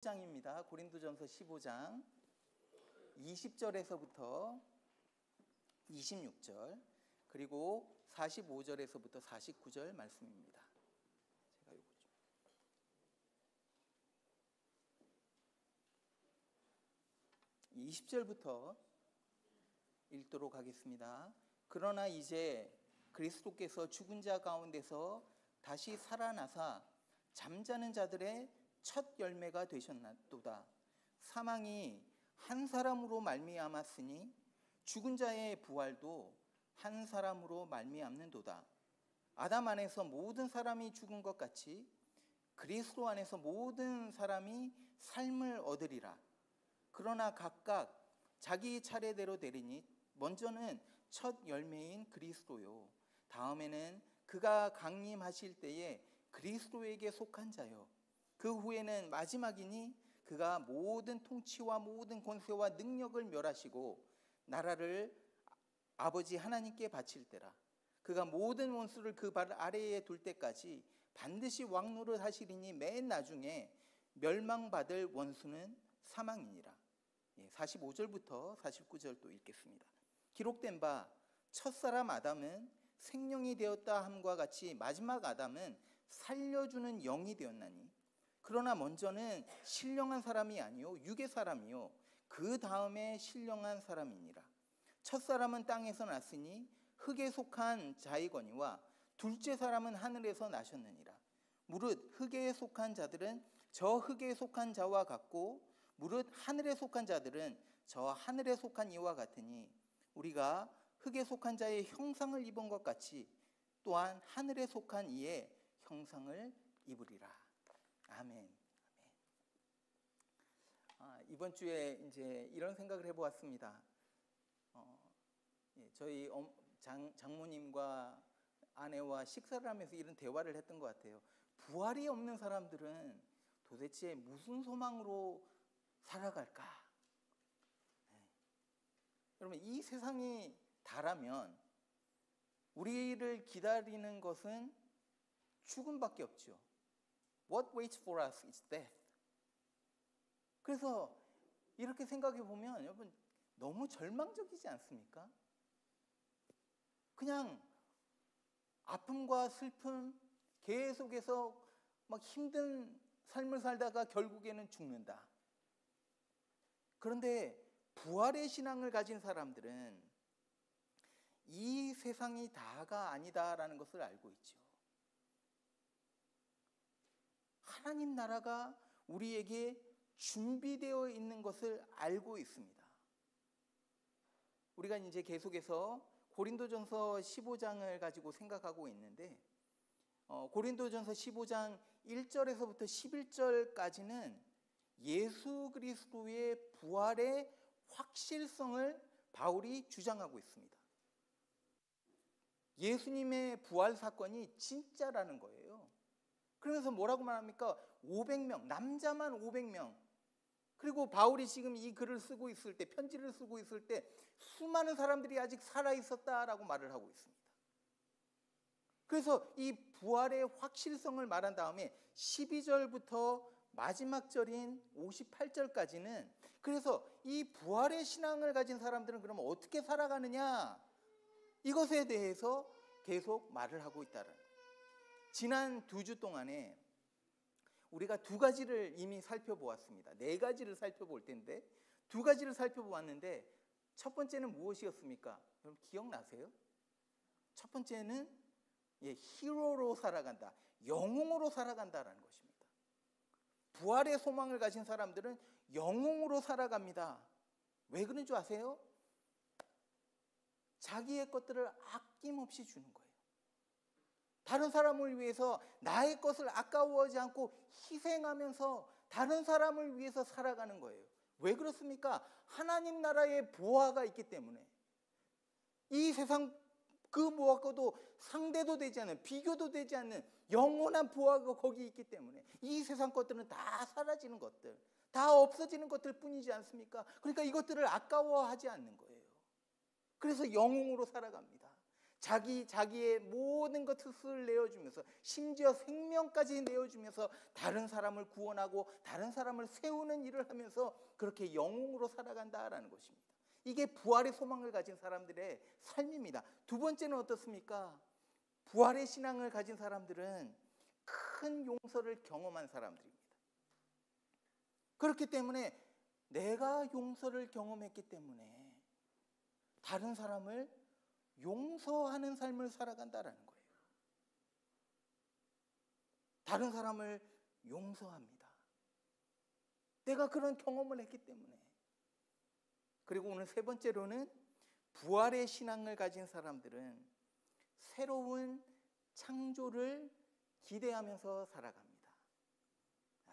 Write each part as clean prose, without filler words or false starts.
15장입니다. 고린도전서 15장 20절에서부터 26절 그리고 45절에서부터 49절 말씀입니다. 제가 요거 좀 20절부터 읽도록 하겠습니다. 그러나 이제 그리스도께서 죽은 자 가운데서 다시 살아나사 잠자는 자들의 첫 열매가 되셨도다. 사망이 한 사람으로 말미암았으니 죽은 자의 부활도 한 사람으로 말미암는도다. 아담 안에서 모든 사람이 죽은 것 같이 그리스도 안에서 모든 사람이 삶을 얻으리라. 그러나 각각 자기 차례대로 되리니 먼저는 첫 열매인 그리스도요, 다음에는 그가 강림하실 때에 그리스도에게 속한 자요, 그 후에는 마지막이니 그가 모든 통치와 모든 권세와 능력을 멸하시고 나라를 아버지 하나님께 바칠 때라. 그가 모든 원수를 그 발 아래에 둘 때까지 반드시 왕노를 하시리니 맨 나중에 멸망받을 원수는 사망이니라. 45절부터 49절 또 읽겠습니다. 기록된 바 첫사람 아담은 생명이 되었다 함과 같이 마지막 아담은 살려주는 영이 되었나니, 그러나 먼저는 신령한 사람이 아니요 육의 사람이요 그 다음에 신령한 사람이니라. 첫사람은 땅에서 났으니 흙에 속한 자이거니와 둘째 사람은 하늘에서 나셨느니라. 무릇 흙에 속한 자들은 저 흙에 속한 자와 같고 무릇 하늘에 속한 자들은 저 하늘에 속한 이와 같으니 우리가 흙에 속한 자의 형상을 입은 것 같이 또한 하늘에 속한 이의 형상을 입으리라. 아멘. 이번 주에 이제 이런 생각을 해보았습니다. 저희 장모님과 아내와 식사를 하면서 이런 대화를 했던 것 같아요. 부활이 없는 사람들은 도대체 무슨 소망으로 살아갈까? 여러분, 이 세상이 다라면 우리를 기다리는 것은 죽음밖에 없죠. What waits for us is death. 그래서 이렇게 생각해 보면 여러분 너무 절망적이지 않습니까? 그냥 아픔과 슬픔 계속해서 막 힘든 삶을 살다가 결국에는 죽는다. 그런데 부활의 신앙을 가진 사람들은 이 세상이 다가 아니다라는 것을 알고 있죠. 하나님 나라가 우리에게 준비되어 있는 것을 알고 있습니다. 우리가 이제 계속해서 고린도전서 15장을 가지고 생각하고 있는데, 고린도전서 15장 1절에서부터 11절까지는 예수 그리스도의 부활의 확실성을 바울이 주장하고 있습니다. 예수님의 부활 사건이 진짜라는 거예요. 그러면서 뭐라고 말합니까? 500명, 남자만 500명. 그리고 바울이 지금 이 글을 쓰고 있을 때, 편지를 쓰고 있을 때 수많은 사람들이 아직 살아있었다라고 말을 하고 있습니다. 그래서 이 부활의 확실성을 말한 다음에 12절부터 마지막 절인 58절까지는 그래서 이 부활의 신앙을 가진 사람들은 그러면 어떻게 살아가느냐, 이것에 대해서 계속 말을 하고 있다는 거예요. 지난 2주 동안에 우리가 2가지를 이미 살펴보았습니다. 4가지를 살펴볼 텐데 2가지를 살펴보았는데 첫 번째는 무엇이었습니까? 여러분 기억나세요? 첫 번째는 히로로 살아간다, 영웅으로 살아간다라는 것입니다. 부활의 소망을 가진 사람들은 영웅으로 살아갑니다. 왜 그런 줄 아세요? 자기의 것들을 아낌없이 주는 거예요. 다른 사람을 위해서 나의 것을 아까워하지 않고 희생하면서 다른 사람을 위해서 살아가는 거예요. 왜 그렇습니까? 하나님 나라의 보화가 있기 때문에. 이 세상 그 무엇과도 상대도 되지 않는, 비교도 되지 않는 영원한 보화가 거기 있기 때문에 이 세상 것들은 다 사라지는 것들, 다 없어지는 것들 뿐이지 않습니까? 그러니까 이것들을 아까워하지 않는 거예요. 그래서 영웅으로 살아갑니다. 자기의 모든 것을 내어주면서 심지어 생명까지 내어주면서 다른 사람을 구원하고 다른 사람을 세우는 일을 하면서 그렇게 영웅으로 살아간다라는 것입니다. 이게 부활의 소망을 가진 사람들의 삶입니다. 두 번째는 어떻습니까? 부활의 신앙을 가진 사람들은 큰 용서를 경험한 사람들입니다. 그렇기 때문에 내가 용서를 경험했기 때문에 다른 사람을 용서하는 삶을 살아간다라는 거예요. 다른 사람을 용서합니다. 내가 그런 경험을 했기 때문에. 그리고 오늘 세 번째로는 부활의 신앙을 가진 사람들은 새로운 창조를 기대하면서 살아갑니다.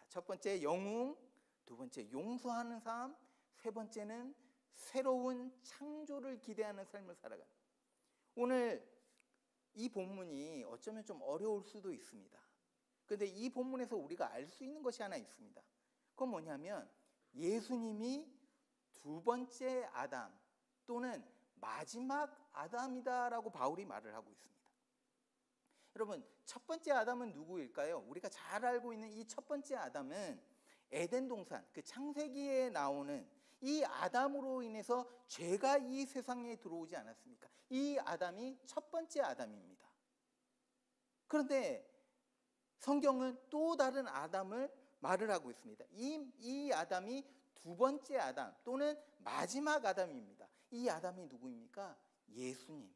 첫 번째 영웅, 두 번째 용서하는 삶, 세 번째는 새로운 창조를 기대하는 삶을 살아갑니다. 오늘 이 본문이 어쩌면 좀 어려울 수도 있습니다. 그런데 이 본문에서 우리가 알 수 있는 것이 하나 있습니다. 그건 뭐냐면 예수님이 두 번째 아담 또는 마지막 아담이다라고 바울이 말을 하고 있습니다. 여러분, 첫 번째 아담은 누구일까요? 우리가 잘 알고 있는 이 첫 번째 아담은 에덴 동산, 그 창세기에 나오는 이 아담으로 인해서 죄가 이 세상에 들어오지 않았습니까? 이 아담이 첫 번째 아담입니다. 그런데 성경은 또 다른 아담을 말을 하고 있습니다. 이 아담이 두 번째 아담 또는 마지막 아담입니다. 이 아담이 누구입니까? 예수님,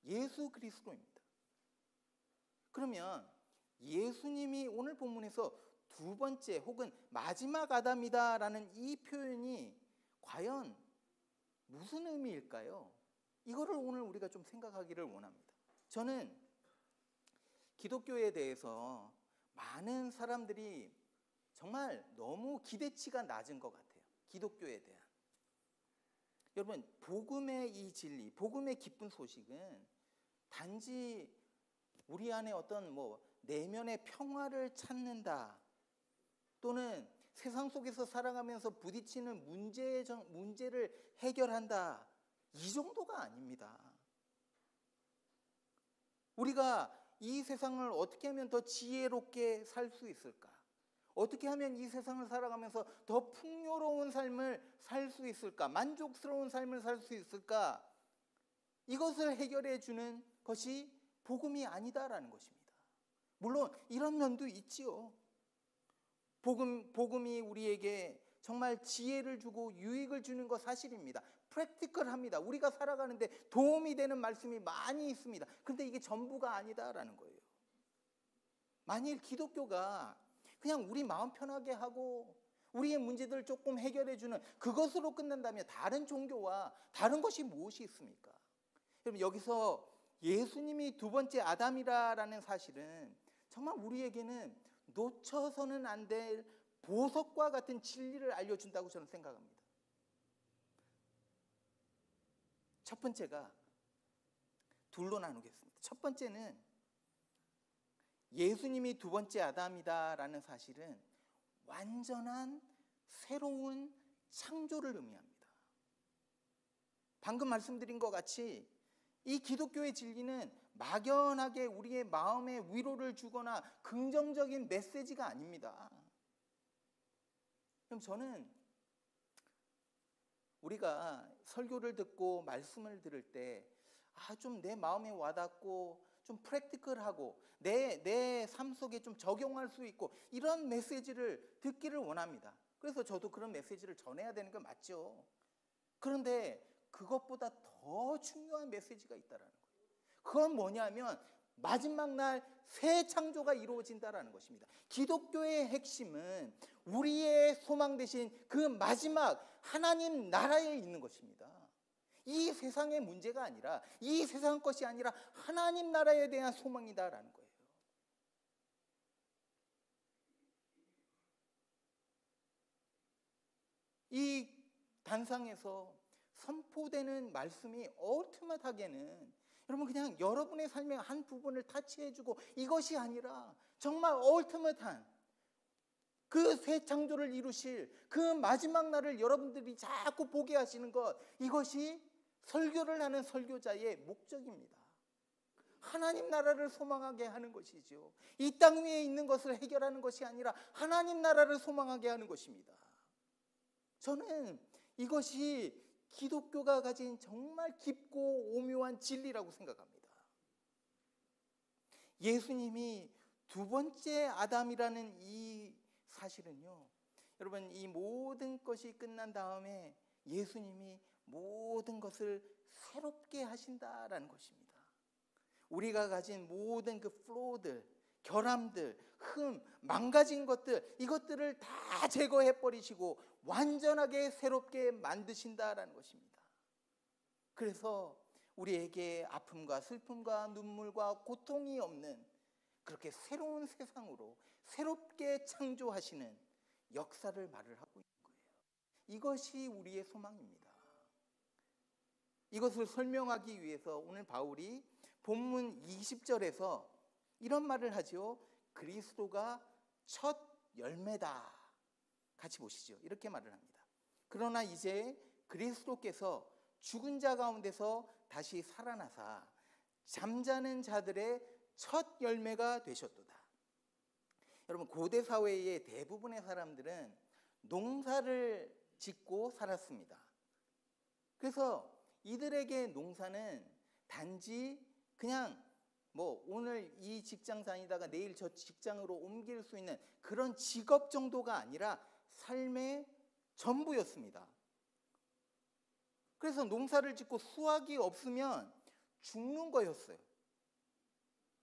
예수 그리스도입니다. 그러면 예수님이 오늘 본문에서 두 번째 혹은 마지막 아담이다라는 이 표현이 과연 무슨 의미일까요? 이거를 오늘 우리가 좀 생각하기를 원합니다. 저는 기독교에 대해서 많은 사람들이 정말 너무 기대치가 낮은 것 같아요. 기독교에 대한. 여러분, 복음의 이 진리, 복음의 기쁜 소식은 단지 우리 안에 어떤 내면의 평화를 찾는다 또는 세상 속에서 살아가면서 부딪히는 문제를 해결한다, 이 정도가 아닙니다. 우리가 이 세상을 어떻게 하면 더 지혜롭게 살 수 있을까? 어떻게 하면 이 세상을 살아가면서 더 풍요로운 삶을 살 수 있을까? 만족스러운 삶을 살 수 있을까? 이것을 해결해 주는 것이 복음이 아니다라는 것입니다. 물론 이런 면도 있지요. 복음이 우리에게 정말 지혜를 주고 유익을 주는 것 사실입니다. 프랙티컬합니다. 우리가 살아가는데 도움이 되는 말씀이 많이 있습니다. 그런데 이게 전부가 아니다라는 거예요. 만일 기독교가 그냥 우리 마음 편하게 하고 우리의 문제들을 조금 해결해 주는 그것으로 끝난다면 다른 종교와 다른 것이 무엇이 있습니까? 여러분, 여기서 예수님이 두 번째 아담이라는 사실은 정말 우리에게는 놓쳐서는 안 될 보석과 같은 진리를 알려준다고 저는 생각합니다. 첫 번째가 둘로 나누겠습니다. 첫 번째는 예수님이 두 번째 아담이다라는 사실은 완전한 새로운 창조를 의미합니다. 방금 말씀드린 것 같이 이 기독교의 진리는 막연하게 우리의 마음에 위로를 주거나 긍정적인 메시지가 아닙니다. 그럼 저는 우리가 설교를 듣고 말씀을 들을 때 좀 내 마음에 와닿고 좀 프랙티컬하고 내 삶 속에 좀 적용할 수 있고 이런 메시지를 듣기를 원합니다. 그래서 저도 그런 메시지를 전해야 되는 건 맞죠. 그런데 그것보다 더 중요한 메시지가 있다라는 거예요. 그건 뭐냐면 마지막 날 새 창조가 이루어진다라는 것입니다. 기독교의 핵심은 우리의 소망 대신 그 마지막 하나님 나라에 있는 것입니다. 이 세상의 문제가 아니라 이 세상 것이 아니라 하나님 나라에 대한 소망이다라는 거예요. 이 단상에서 선포되는 말씀이 얼티밋하게는 여러분 그냥 여러분의 삶의 한 부분을 터치해주고 이것이 아니라 정말 얼티밋한 그 새 창조를 이루실 그 마지막 날을 여러분들이 자꾸 보게 하시는 것, 이것이 설교를 하는 설교자의 목적입니다. 하나님 나라를 소망하게 하는 것이죠. 이 땅 위에 있는 것을 해결하는 것이 아니라 하나님 나라를 소망하게 하는 것입니다. 저는 이것이 기독교가 가진 정말 깊고 오묘한 진리라고 생각합니다. 예수님이 두 번째 아담이라는 이 사실은요, 여러분, 이 모든 것이 끝난 다음에 예수님이 모든 것을 새롭게 하신다라는 것입니다. 우리가 가진 모든 그 플로우들, 결함들, 흠, 망가진 것들, 이것들을 다 제거해 버리시고 완전하게 새롭게 만드신다라는 것입니다. 그래서 우리에게 아픔과 슬픔과 눈물과 고통이 없는 그렇게 새로운 세상으로 새롭게 창조하시는 역사를 말을 하고 있는 거예요. 이것이 우리의 소망입니다. 이것을 설명하기 위해서 오늘 바울이 본문 20절에서 이런 말을 하죠. 그리스도가 첫 열매다. 같이 보시죠. 이렇게 말을 합니다. 그러나 이제 그리스도께서 죽은 자 가운데서 다시 살아나사 잠자는 자들의 첫 열매가 되셨도다. 여러분, 고대 사회의 대부분의 사람들은 농사를 짓고 살았습니다. 그래서 이들에게 농사는 단지 그냥 오늘 이 직장 다니다가 내일 저 직장으로 옮길 수 있는 그런 직업 정도가 아니라 삶의 전부였습니다. 그래서 농사를 짓고 수확이 없으면 죽는 거였어요.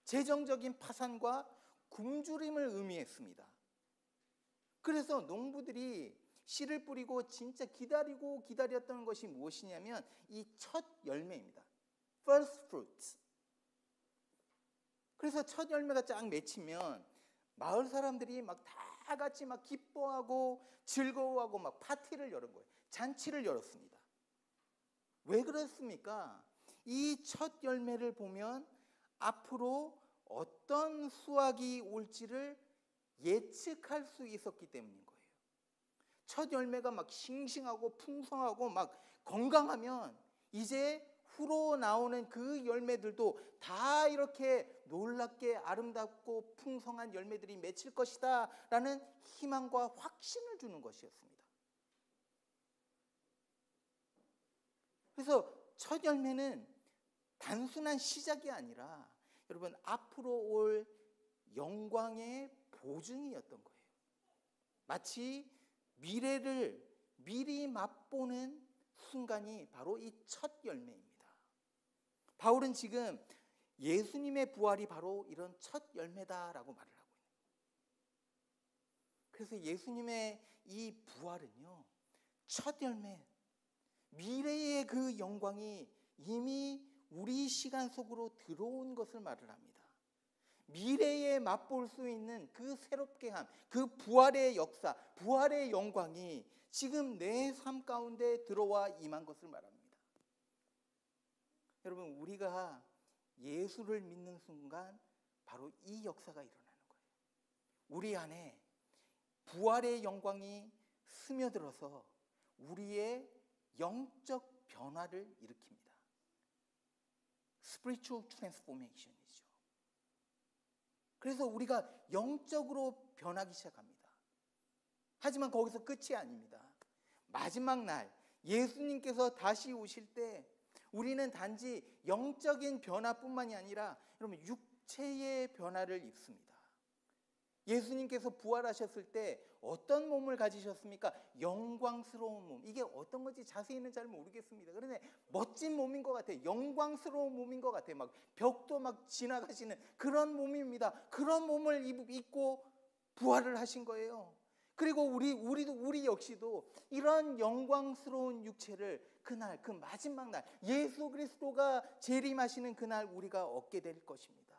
재정적인 파산과 굶주림을 의미했습니다. 그래서 농부들이 씨를 뿌리고 진짜 기다리고 기다렸던 것이 무엇이냐면 이 첫 열매입니다. First fruits. 그래서 첫 열매가 쫙 맺히면 마을 사람들이 막 다 같이 막 기뻐하고 즐거워하고 막 파티를 여는 거예요. 잔치를 열었습니다. 왜 그랬습니까? 이 첫 열매를 보면 앞으로 어떤 수확이 올지를 예측할 수 있었기 때문인 거예요. 첫 열매가 막 싱싱하고 풍성하고 막 건강하면 이제 후로 나오는 그 열매들도 다 이렇게 놀랍게 아름답고 풍성한 열매들이 맺힐 것이다 라는 희망과 확신을 주는 것이었습니다. 그래서 첫 열매는 단순한 시작이 아니라 여러분 앞으로 올 영광의 보증이었던 거예요. 마치 미래를 미리 맛보는 순간이 바로 이 첫 열매입니다. 바울은 지금 예수님의 부활이 바로 이런 첫 열매다라고 말을 하고 있는 거예요. 그래서 예수님의 이 부활은요, 첫 열매, 미래의 그 영광이 이미 우리 시간 속으로 들어온 것을 말을 합니다. 미래에 맛볼 수 있는 그 새롭게 함, 그 부활의 역사, 부활의 영광이 지금 내 삶 가운데 들어와 임한 것을 말합니다. 여러분, 우리가 예수를 믿는 순간 바로 이 역사가 일어나는 거예요. 우리 안에 부활의 영광이 스며들어서 우리의 영적 변화를 일으킵니다. Spiritual transformation이죠. 그래서 우리가 영적으로 변하기 시작합니다. 하지만 거기서 끝이 아닙니다. 마지막 날 예수님께서 다시 오실 때 우리는 단지 영적인 변화뿐만이 아니라 여러분 육체의 변화를 입습니다. 예수님께서 부활하셨을 때 어떤 몸을 가지셨습니까? 영광스러운 몸. 이게 어떤 건지 자세히는 잘 모르겠습니다. 그런데 멋진 몸인 것 같아요. 영광스러운 몸인 것 같아요. 막 벽도 막 지나가시는 그런 몸입니다. 그런 몸을 입고 부활을 하신 거예요. 그리고 우리 역시도 이런 영광스러운 육체를 그날, 그 마지막 날, 예수 그리스도가 재림하시는 그날 우리가 얻게 될 것입니다.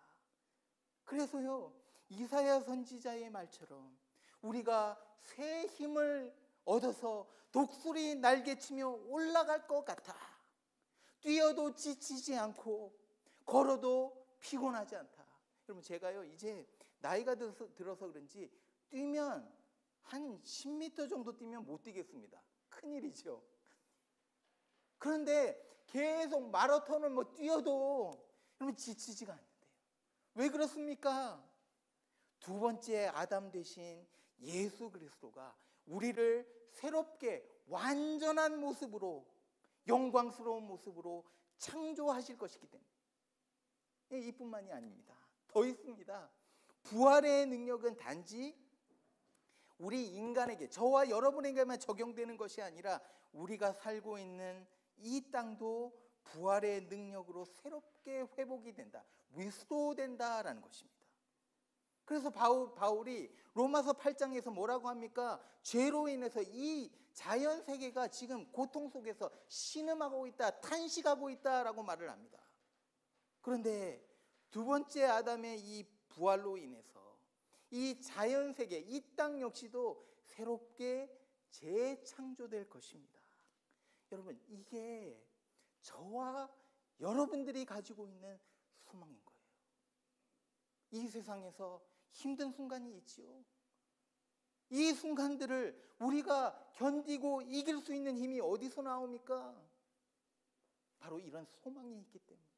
그래서요, 이사야 선지자의 말처럼 우리가 새 힘을 얻어서 독수리 날개치며 올라갈 것 같아. 뛰어도 지치지 않고 걸어도 피곤하지 않다. 여러분, 제가요 이제 나이가 들어서 그런지 뛰면 한 10m 정도 뛰면 못 뛰겠습니다. 큰일이죠. 그런데 계속 마라톤을 뛰어도 여러분 지치지가 않는다. 왜 그렇습니까? 두 번째 아담 되신 예수 그리스도가 우리를 새롭게 완전한 모습으로, 영광스러운 모습으로 창조하실 것이기 때문에. 이뿐만이 아닙니다. 더 있습니다. 부활의 능력은 단지 우리 인간에게, 저와 여러분에게만 적용되는 것이 아니라 우리가 살고 있는 이 땅도 부활의 능력으로 새롭게 회복이 된다, 리스토어된다라는 것입니다. 그래서 바울이 로마서 8장에서 뭐라고 합니까? 죄로 인해서 이 자연 세계가 지금 고통 속에서 신음하고 있다, 탄식하고 있다라고 말을 합니다. 그런데 두 번째 아담의 이 부활로 인해서 이 자연 세계, 이 땅 역시도 새롭게 재창조될 것입니다. 여러분, 이게 저와 여러분들이 가지고 있는 소망인 거예요. 이 세상에서 힘든 순간이 있지요. 이 순간들을 우리가 견디고 이길 수 있는 힘이 어디서 나옵니까? 바로 이런 소망이 있기 때문에.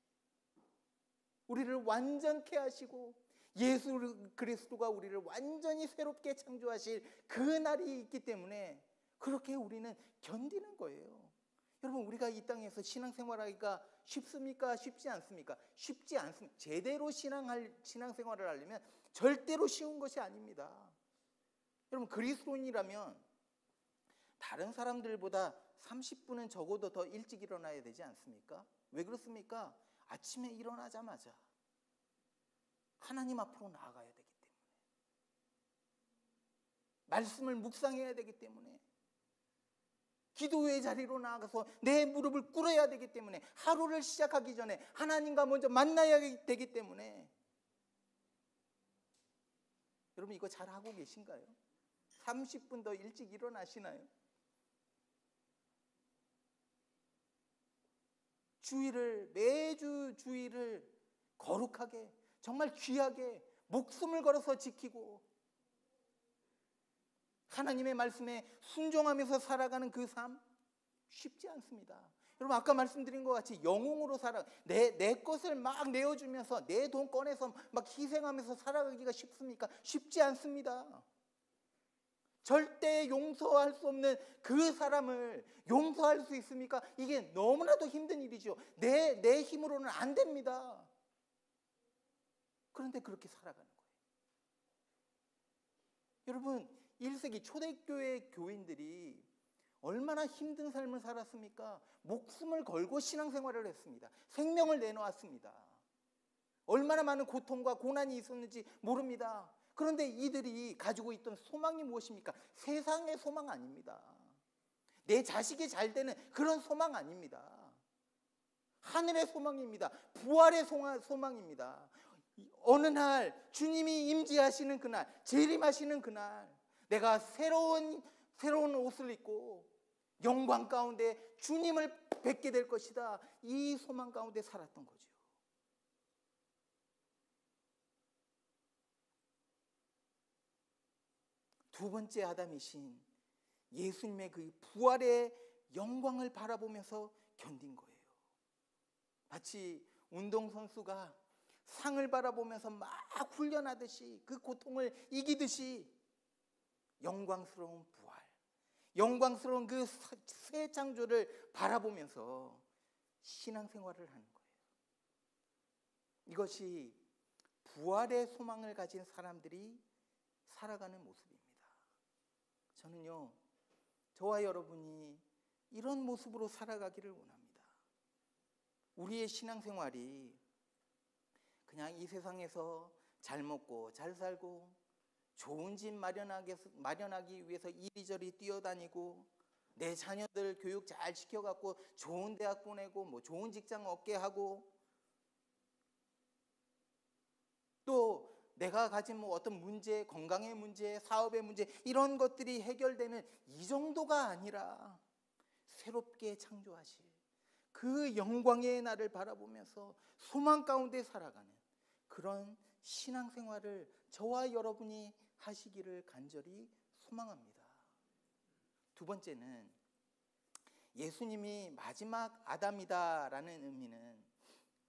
우리를 완전케 하시고 예수 그리스도가 우리를 완전히 새롭게 창조하실 그 날이 있기 때문에 그렇게 우리는 견디는 거예요. 여러분, 우리가 이 땅에서 신앙생활하기가 쉽습니까? 쉽지 않습니까? 쉽지 않습니다. 제대로 신앙생활을 하려면 절대로 쉬운 것이 아닙니다. 여러분, 그리스도인이라면 다른 사람들보다 30분은 적어도 더 일찍 일어나야 되지 않습니까? 왜 그렇습니까? 아침에 일어나자마자 하나님 앞으로 나아가야 되기 때문에, 말씀을 묵상해야 되기 때문에, 기도의 자리로 나아가서 내 무릎을 꿇어야 되기 때문에, 하루를 시작하기 전에 하나님과 먼저 만나야 되기 때문에. 여러분, 이거 잘하고 계신가요? 30분 더 일찍 일어나시나요? 매주 주일을 거룩하게, 정말 귀하게 목숨을 걸어서 지키고 하나님의 말씀에 순종하면서 살아가는 그 삶, 쉽지 않습니다. 여러분, 아까 말씀드린 것 같이 영웅으로 내 것을 막 내어주면서 내 돈 꺼내서 막 희생하면서 살아가기가 쉽습니까? 쉽지 않습니다. 절대 용서할 수 없는 그 사람을 용서할 수 있습니까? 이게 너무나도 힘든 일이죠. 내 힘으로는 안 됩니다. 그런데 그렇게 살아가는 거예요. 여러분, 1세기 초대교회 교인들이 얼마나 힘든 삶을 살았습니까? 목숨을 걸고 신앙생활을 했습니다. 생명을 내놓았습니다. 얼마나 많은 고통과 고난이 있었는지 모릅니다. 그런데 이들이 가지고 있던 소망이 무엇입니까? 세상의 소망 아닙니다. 내 자식이 잘 되는 그런 소망 아닙니다. 하늘의 소망입니다. 부활의 소망입니다. 어느 날 주님이 임재하시는 그날, 재림하시는 그날, 내가 새로운 옷을 입고 영광 가운데 주님을 뵙게 될 것이다. 이 소망 가운데 살았던 거죠. 두 번째 아담이신 예수님의 그 부활의 영광을 바라보면서 견딘 거예요. 마치 운동선수가 상을 바라보면서 막 훈련하듯이, 그 고통을 이기듯이 영광스러운 부활, 영광스러운 그 새 창조를 바라보면서 신앙생활을 하는 거예요. 이것이 부활의 소망을 가진 사람들이 살아가는 모습입니다. 저는요, 저와 여러분이 이런 모습으로 살아가기를 원합니다. 우리의 신앙생활이 그냥 이 세상에서 잘 먹고 잘 살고 좋은 집 마련하기 위해서 이리저리 뛰어다니고, 내 자녀들 교육 잘 시켜갖고 좋은 대학 보내고 뭐 좋은 직장 얻게 하고, 또 내가 가진 뭐 어떤 문제, 건강의 문제, 사업의 문제, 이런 것들이 해결되는 이 정도가 아니라 새롭게 창조하실 그 영광의 날을 바라보면서 소망 가운데 살아가는 그런 신앙생활을 저와 여러분이 하시기를 간절히 소망합니다. 두 번째는 예수님이 마지막 아담이다라는 의미는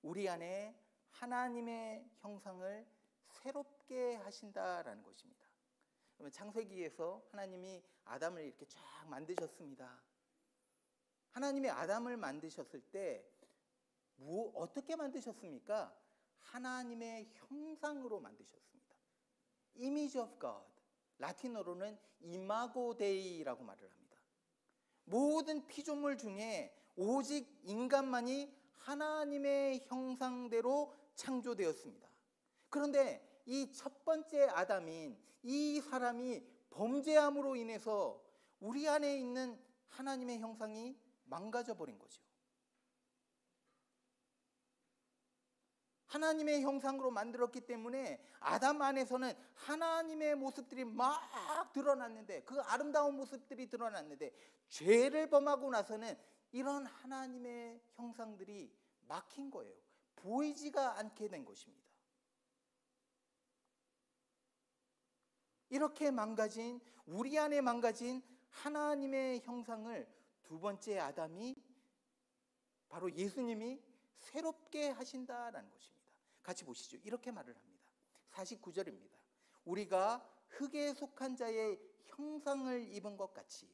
우리 안에 하나님의 형상을 새롭게 하신다라는 것입니다. 그러면 창세기에서 하나님이 아담을 이렇게 쫙 만드셨습니다. 하나님이 아담을 만드셨을 때 어떻게 만드셨습니까? 하나님의 형상으로 만드셨습니다. Image of God. 라틴어로는 이마고 데이라고 말을 합니다. 모든 피조물 중에 오직 인간만이 하나님의 형상대로 창조되었습니다. 그런데 이 첫 번째 아담인 이 사람이 범죄함으로 인해서 우리 안에 있는 하나님의 형상이 망가져 버린 거죠. 하나님의 형상으로 만들었기 때문에 아담 안에서는 하나님의 모습들이 막 드러났는데, 그 아름다운 모습들이 드러났는데, 죄를 범하고 나서는 이런 하나님의 형상들이 막힌 거예요. 보이지가 않게 된 것입니다. 이렇게 망가진, 우리 안에 망가진 하나님의 형상을 두 번째 아담이, 바로 예수님이 새롭게 하신다라는 것입니다. 같이 보시죠. 이렇게 말을 합니다. 49절입니다. 우리가 흙에 속한 자의 형상을 입은 것 같이,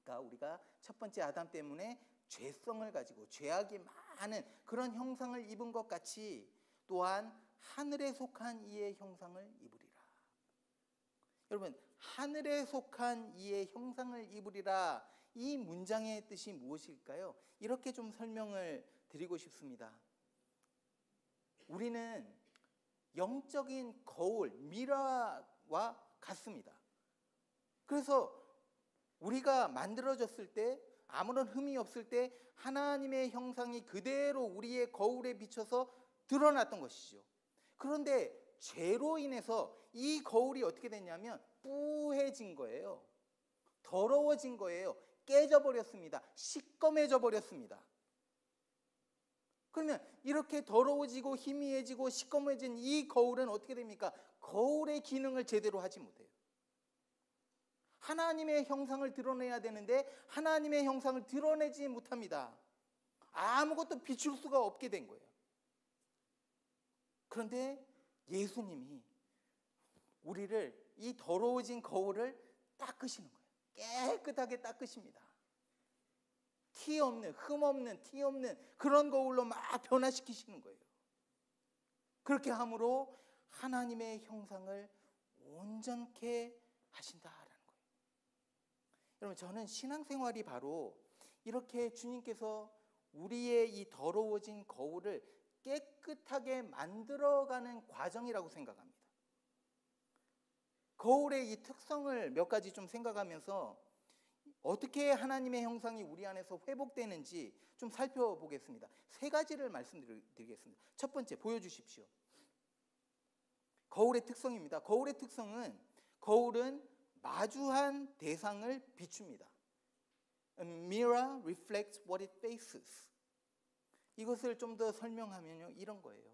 그러니까 우리가 첫 번째 아담 때문에 죄성을 가지고 죄악이 많은 그런 형상을 입은 것 같이 또한 하늘에 속한 이의 형상을 입으리라. 여러분, 하늘에 속한 이의 형상을 입으리라, 이 문장의 뜻이 무엇일까요? 이렇게 좀 설명을 드리고 싶습니다. 우리는 영적인 거울, 미러와 같습니다. 그래서 우리가 만들어졌을 때, 아무런 흠이 없을 때 하나님의 형상이 그대로 우리의 거울에 비춰서 드러났던 것이죠. 그런데 죄로 인해서 이 거울이 어떻게 됐냐면 뿌해진 거예요. 더러워진 거예요. 깨져버렸습니다. 시꺼매져 버렸습니다. 그러면 이렇게 더러워지고 희미해지고 시꺼매진 이 거울은 어떻게 됩니까? 거울의 기능을 제대로 하지 못해요. 하나님의 형상을 드러내야 되는데 하나님의 형상을 드러내지 못합니다. 아무것도 비출 수가 없게 된 거예요. 그런데 예수님이 우리를, 이 더러워진 거울을 닦으시는 거예요. 깨끗하게 닦으십니다. 티 없는, 흠 없는, 티 없는 그런 거울로 막 변화시키시는 거예요. 그렇게 함으로 하나님의 형상을 온전케 하신다라는 거예요. 여러분, 저는 신앙생활이 바로 이렇게 주님께서 우리의 이 더러워진 거울을 깨끗하게 만들어가는 과정이라고 생각합니다. 거울의 이 특성을 몇 가지 좀 생각하면서 어떻게 하나님의 형상이 우리 안에서 회복되는지 좀 살펴보겠습니다. 세 가지를 말씀드리겠습니다. 첫 번째, 보여주십시오. 거울의 특성입니다. 거울의 특성은, 거울은 마주한 대상을 비춥니다. A mirror reflects what it faces. 이것을 좀 더 설명하면요, 이런 거예요.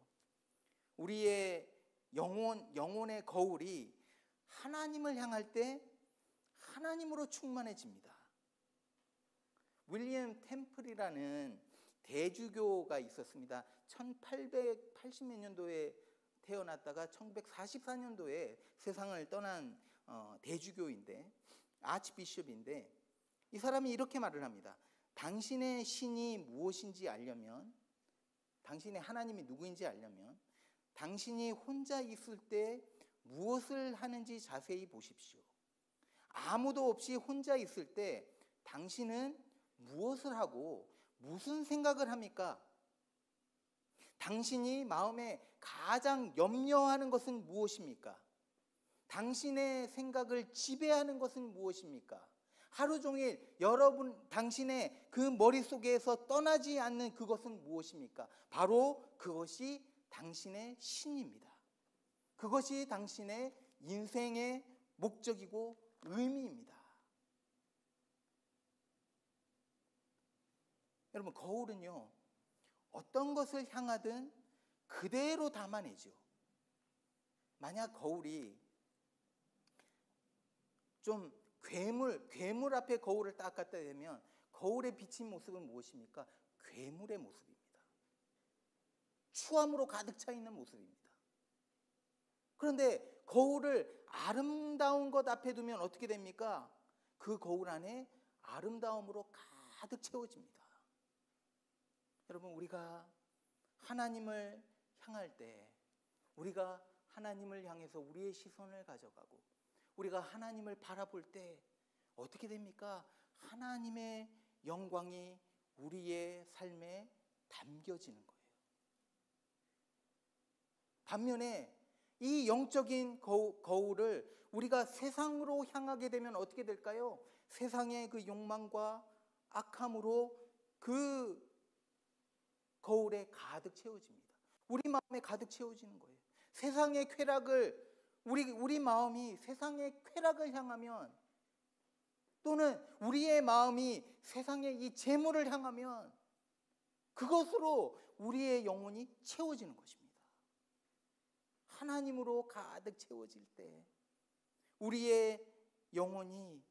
우리의 영혼의 거울이 하나님을 향할 때 하나님으로 충만해집니다. 윌리엄 템플이라는 대주교가 있었습니다. 1880몇 년도에 태어났다가 1944년도에 세상을 떠난 대주교인데, 아치비숍인데, 이 사람이 이렇게 말을 합니다. 당신의 신이 무엇인지 알려면, 당신의 하나님이 누구인지 알려면 당신이 혼자 있을 때 무엇을 하는지 자세히 보십시오. 아무도 없이 혼자 있을 때 당신은 무엇을 하고 무슨 생각을 합니까? 당신이 마음에 가장 염려하는 것은 무엇입니까? 당신의 생각을 지배하는 것은 무엇입니까? 하루 종일 당신의 그 머릿속에서 떠나지 않는 그것은 무엇입니까? 바로 그것이 당신의 신입니다. 그것이 당신의 인생의 목적이고 의미입니다. 여러분, 거울은요, 어떤 것을 향하든 그대로 담아내죠. 만약 거울이 좀 괴물 앞에 거울을 딱 갖다 대면 거울에 비친 모습은 무엇입니까? 괴물의 모습입니다. 추함으로 가득 차 있는 모습입니다. 그런데 거울을 아름다운 것 앞에 두면 어떻게 됩니까? 그 거울 안에 아름다움으로 가득 채워집니다. 여러분, 우리가 하나님을 향할 때, 우리가 하나님을 향해서 우리의 시선을 가져가고 우리가 하나님을 바라볼 때 어떻게 됩니까? 하나님의 영광이 우리의 삶에 담겨지는 거예요. 반면에 이 영적인 거울을 우리가 세상으로 향하게 되면 어떻게 될까요? 세상의 그 욕망과 악함으로 그 거울에 가득 채워집니다. 우리 마음에 가득 채워지는 거예요. 세상의 쾌락을, 우리 마음이 세상의 쾌락을 향하면, 또는 우리의 마음이 세상의 이 재물을 향하면 그것으로 우리의 영혼이 채워지는 것입니다. 하나님으로 가득 채워질 때 우리의 영혼이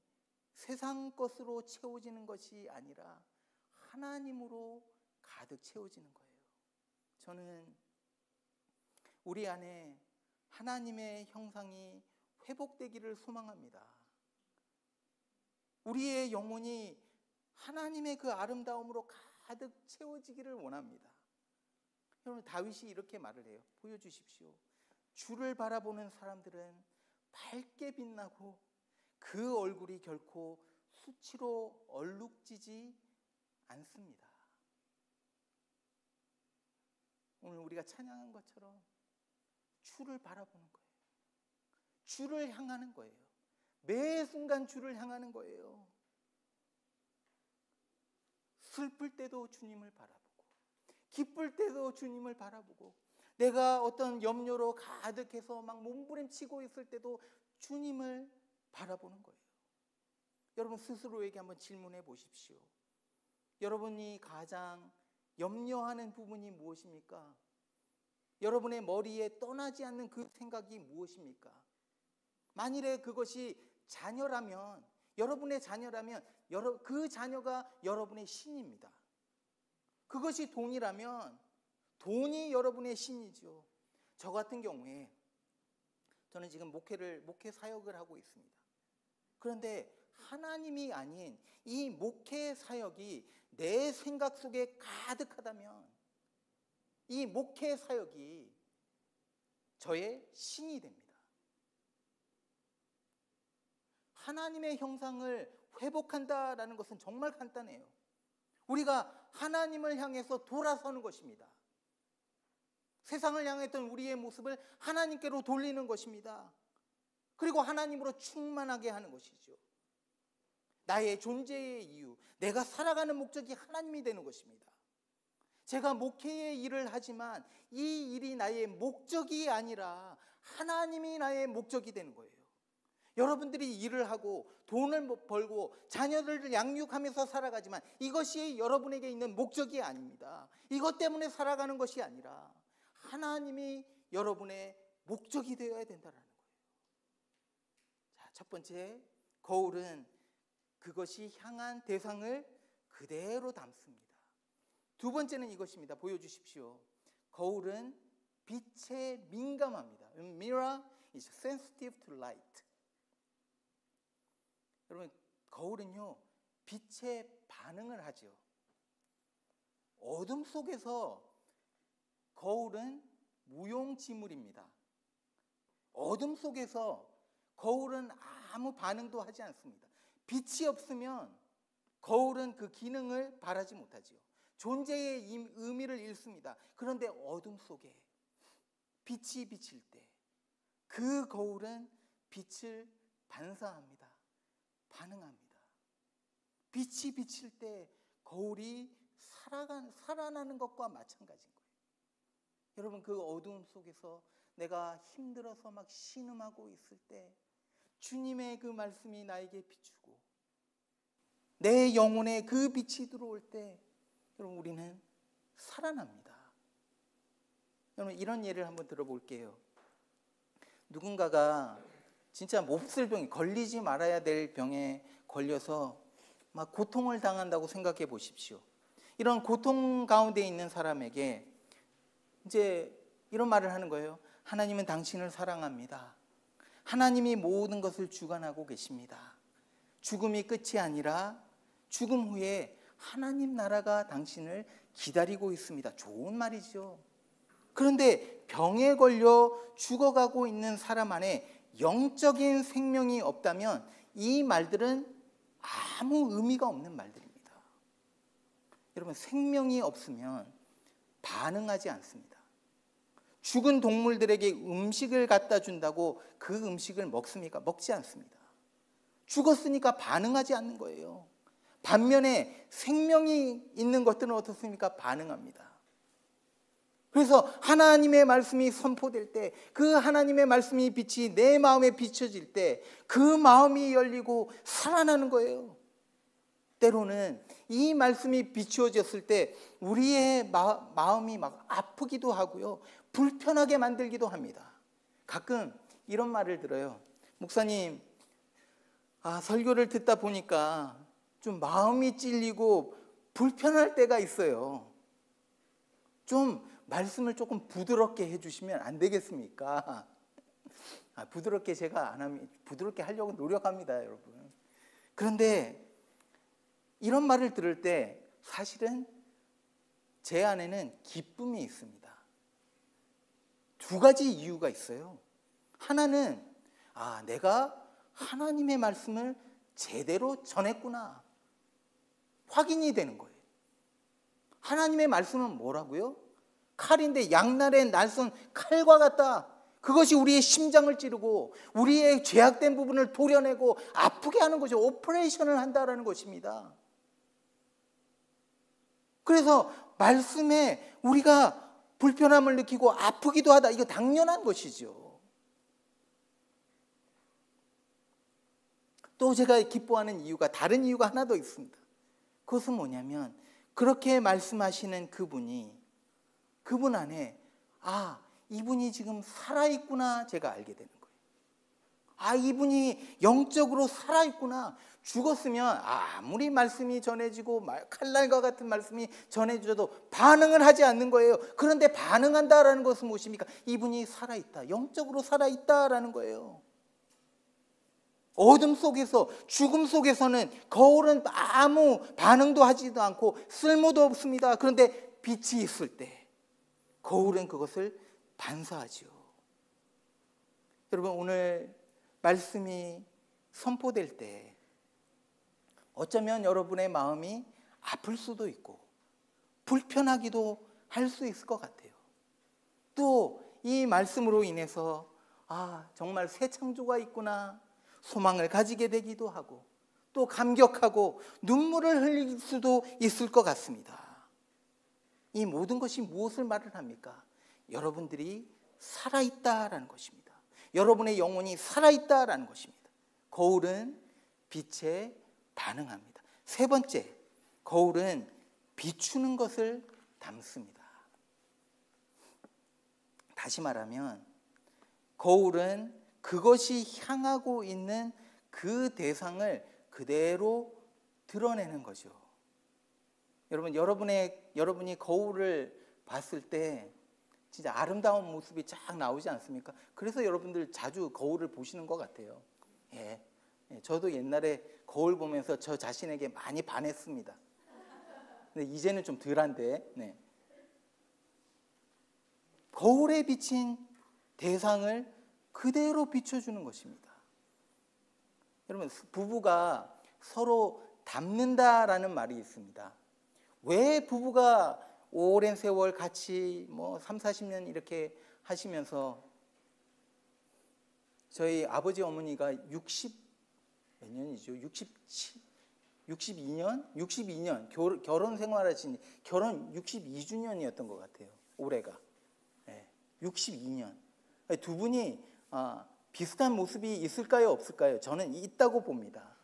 세상 것으로 채워지는 것이 아니라 하나님으로 가득 채워지는 거예요. 저는 우리 안에 하나님의 형상이 회복되기를 소망합니다. 우리의 영혼이 하나님의 그 아름다움으로 가득 채워지기를 원합니다. 여러분, 다윗이 이렇게 말을 해요. 보여주십시오. 주를 바라보는 사람들은 밝게 빛나고 그 얼굴이 결코 수치로 얼룩지지 않습니다. 오늘 우리가 찬양한 것처럼 주를 바라보는 거예요. 주를 향하는 거예요. 매 순간 주를 향하는 거예요. 슬플 때도 주님을 바라보고, 기쁠 때도 주님을 바라보고, 내가 어떤 염려로 가득해서 막 몸부림치고 있을 때도 주님을 바라보는 거예요. 여러분, 스스로에게 한번 질문해 보십시오. 여러분이 가장 염려하는 부분이 무엇입니까? 여러분의 머리에 떠나지 않는 그 생각이 무엇입니까? 만일에 그것이 자녀라면, 여러분의 자녀라면 그 자녀가 여러분의 신입니다. 그것이 돈이라면 돈이 여러분의 신이죠. 저 같은 경우에 저는 지금 목회 사역을 하고 있습니다. 그런데 하나님이 아닌 이 목회 사역이 내 생각 속에 가득하다면 이 목회 사역이 저의 신이 됩니다. 하나님의 형상을 회복한다라는 것은 정말 간단해요. 우리가 하나님을 향해서 돌아서는 것입니다. 세상을 향했던 우리의 모습을 하나님께로 돌리는 것입니다. 그리고 하나님으로 충만하게 하는 것이죠. 나의 존재의 이유, 내가 살아가는 목적이 하나님이 되는 것입니다. 제가 목회의 일을 하지만 이 일이 나의 목적이 아니라 하나님이 나의 목적이 되는 거예요. 여러분들이 일을 하고 돈을 벌고 자녀들을 양육하면서 살아가지만 이것이 여러분에게 있는 목적이 아닙니다. 이것 때문에 살아가는 것이 아니라 하나님이 여러분의 목적이 되어야 된다는 거예요. 자, 첫 번째, 거울은 그것이 향한 대상을 그대로 담습니다. 두 번째는 이것입니다. 보여주십시오. 거울은 빛에 민감합니다. Mirror is sensitive to light. 여러분, 거울은요, 빛에 반응을 하죠. 어둠 속에서 거울은 무용지물입니다. 어둠 속에서 거울은 아무 반응도 하지 않습니다. 빛이 없으면 거울은 그 기능을 발하지 못하지요. 존재의 의미를 잃습니다. 그런데 어둠 속에 빛이 비칠 때 그 거울은 빛을 반사합니다. 반응합니다. 빛이 비칠 때 거울이 살아나는 것과 마찬가지인 거예요. 여러분, 그 어두움 속에서 내가 힘들어서 막 신음하고 있을 때 주님의 그 말씀이 나에게 비추고 내 영혼에 그 빛이 들어올 때 여러분, 우리는 살아납니다. 여러분, 이런 예를 한번 들어볼게요. 누군가가 진짜 몹쓸 병이, 걸리지 말아야 될 병에 걸려서 막 고통을 당한다고 생각해 보십시오. 이런 고통 가운데 있는 사람에게 이제 이런 말을 하는 거예요. 하나님은 당신을 사랑합니다. 하나님이 모든 것을 주관하고 계십니다. 죽음이 끝이 아니라 죽음 후에 하나님 나라가 당신을 기다리고 있습니다. 좋은 말이죠. 그런데 병에 걸려 죽어가고 있는 사람 안에 영적인 생명이 없다면 이 말들은 아무 의미가 없는 말들입니다. 여러분, 생명이 없으면 반응하지 않습니다. 죽은 동물들에게 음식을 갖다 준다고 그 음식을 먹습니까? 먹지 않습니다. 죽었으니까 반응하지 않는 거예요. 반면에 생명이 있는 것들은 어떻습니까? 반응합니다. 그래서 하나님의 말씀이 선포될 때, 그 하나님의 말씀이 빛이 내 마음에 비춰질 때 그 마음이 열리고 살아나는 거예요. 때로는 이 말씀이 비추어졌을 때 우리의 마음이 막 아프기도 하고요, 불편하게 만들기도 합니다. 가끔 이런 말을 들어요. 목사님, 설교를 듣다 보니까 좀 마음이 찔리고 불편할 때가 있어요. 좀 말씀을 조금 부드럽게 해주시면 안 되겠습니까? 부드럽게 제가 안 하면, 부드럽게 하려고 노력합니다, 여러분. 그런데 이런 말을 들을 때 사실은 제 안에는 기쁨이 있습니다. 두 가지 이유가 있어요. 하나는 내가 하나님의 말씀을 제대로 전했구나, 확인이 되는 거예요. 하나님의 말씀은 뭐라고요? 칼인데 양날의 날선 칼과 같다. 그것이 우리의 심장을 찌르고 우리의 죄악된 부분을 도려내고 아프게 하는 거죠. 오퍼레이션을 한다라는 것입니다. 그래서 말씀에 우리가 불편함을 느끼고 아프기도 하다, 이거 당연한 것이죠. 또 제가 기뻐하는 이유가, 다른 이유가 하나 더 있습니다. 그것은 뭐냐면, 그렇게 말씀하시는 그분 안에 이분이 지금 살아있구나, 제가 알게 되는 거예요. 이분이 영적으로 살아있구나. 죽었으면 아무리 말씀이 전해지고 칼날과 같은 말씀이 전해져도 반응을 하지 않는 거예요. 그런데 반응한다라는 것은 무엇입니까? 이분이 살아있다, 영적으로 살아있다라는 거예요. 어둠 속에서, 죽음 속에서는 거울은 아무 반응도 하지도 않고 쓸모도 없습니다. 그런데 빛이 있을 때 거울은 그것을 반사하지요. 여러분, 오늘 말씀이 선포될 때 어쩌면 여러분의 마음이 아플 수도 있고 불편하기도 할 수 있을 것 같아요. 또 이 말씀으로 인해서 정말 새 창조가 있구나, 소망을 가지게 되기도 하고 또 감격하고 눈물을 흘릴 수도 있을 것 같습니다. 이 모든 것이 무엇을 말을 합니까? 여러분들이 살아있다라는 것입니다. 여러분의 영혼이 살아있다라는 것입니다. 거울은 빛에 반응합니다. 세 번째, 거울은 비추는 것을 담습니다. 다시 말하면 거울은 그것이 향하고 있는 그 대상을 그대로 드러내는 거죠. 여러분, 여러분이 거울을 봤을 때 진짜 아름다운 모습이 쫙 나오지 않습니까? 그래서 여러분들 자주 거울을 보시는 것 같아요. 저도 옛날에 거울 보면서 저 자신에게 많이 반했습니다. 근데 이제는 좀 덜한데, 거울에 비친 대상을 그대로 비춰주는 것입니다. 여러분, 부부가 서로 닮는다라는 말이 있습니다. 왜 부부가 오랜 세월 같이 3, 40년 이렇게 하시면서, 저희 아버지 어머니가 60 몇 년이죠? 62년 결혼 생활하신, 결혼 62주년이었던 것 같아요. 올해가 62년. 두 분이 비슷한 모습이 있을까요, 없을까요? 저는 있다고 봅니다.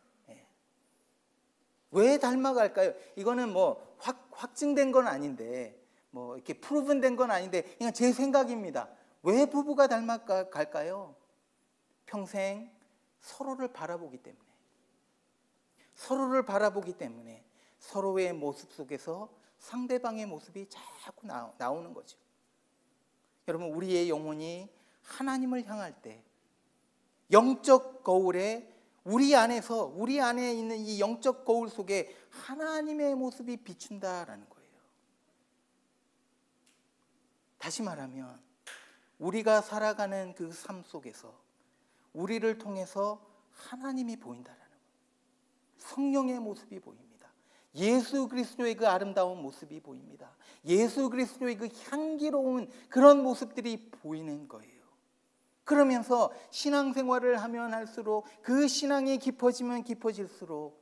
왜 닮아갈까요? 이거는 확증된 건 아닌데, 이렇게 프루븐된 건 아닌데, 그냥 제 생각입니다. 왜 부부가 닮아갈까요? 평생 서로를 바라보기 때문에. 서로를 바라보기 때문에 서로의 모습 속에서 상대방의 모습이 자꾸 나오는 거죠. 여러분, 우리의 영혼이 하나님을 향할 때 영적 거울에 우리 안에 있는 이 영적 거울 속에 하나님의 모습이 비춘다라는 거예요. 다시 말하면 우리가 살아가는 그 삶 속에서 우리를 통해서 하나님이 보인다라는 거예요. 성령의 모습이 보입니다. 예수 그리스도의 그 아름다운 모습이 보입니다. 예수 그리스도의 그 향기로운 그런 모습들이 보이는 거예요. 그러면서 신앙생활을 하면 할수록 그 신앙이 깊어지면 깊어질수록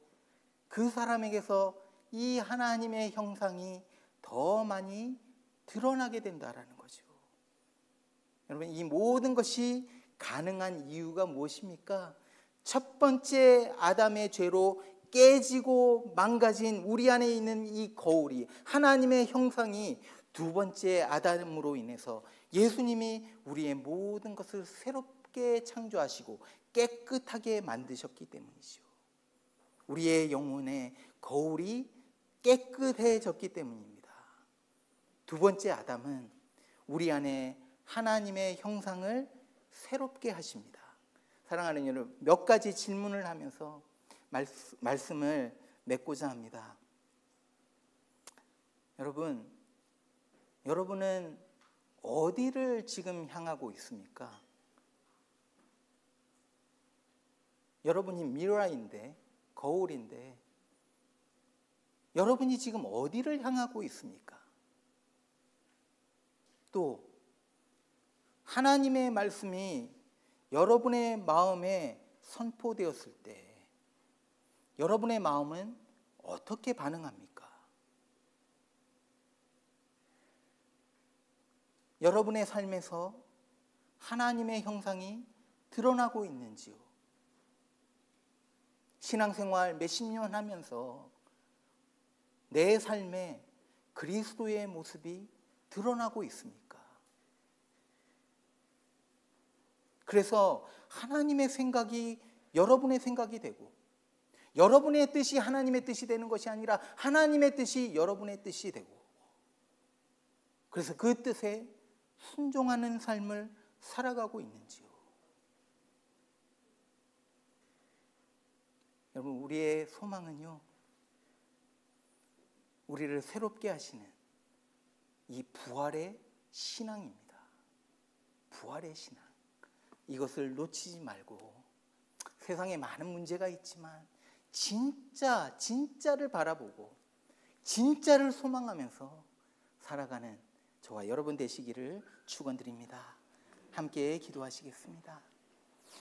그 사람에게서 이 하나님의 형상이 더 많이 드러나게 된다라는 거죠. 여러분, 이 모든 것이 가능한 이유가 무엇입니까? 첫 번째 아담의 죄로 깨지고 망가진 우리 안에 있는 이 거울이, 하나님의 형상이 두 번째 아담으로 인해서 예수님이 우리의 모든 것을 새롭게 창조하시고 깨끗하게 만드셨기 때문이죠. 우리의 영혼의 거울이 깨끗해졌기 때문입니다. 두 번째 아담은 우리 안에 하나님의 형상을 새롭게 하십니다. 사랑하는 여러분, 몇 가지 질문을 하면서 말씀을 맺고자 합니다. 여러분은 어디를 지금 향하고 있습니까? 여러분이 미러인데, 거울인데, 여러분이 지금 어디를 향하고 있습니까? 또 하나님의 말씀이 여러분의 마음에 선포되었을 때 여러분의 마음은 어떻게 반응합니까? 여러분의 삶에서 하나님의 형상이 드러나고 있는지요? 신앙생활 몇십 년 하면서 내 삶에 그리스도의 모습이 드러나고 있습니까? 그래서 하나님의 생각이 여러분의 생각이 되고, 여러분의 뜻이 하나님의 뜻이 되는 것이 아니라 하나님의 뜻이 여러분의 뜻이 되고, 그래서 그 뜻에 순종하는 삶을 살아가고 있는지요? 여러분, 우리의 소망은요, 우리를 새롭게 하시는 이 부활의 신앙입니다. 부활의 신앙. 이것을 놓치지 말고, 세상에 많은 문제가 있지만 진짜를 바라보고 진짜를 소망하면서 살아가는 저와 여러분 되시기를 축원드립니다. 함께 기도하시겠습니다.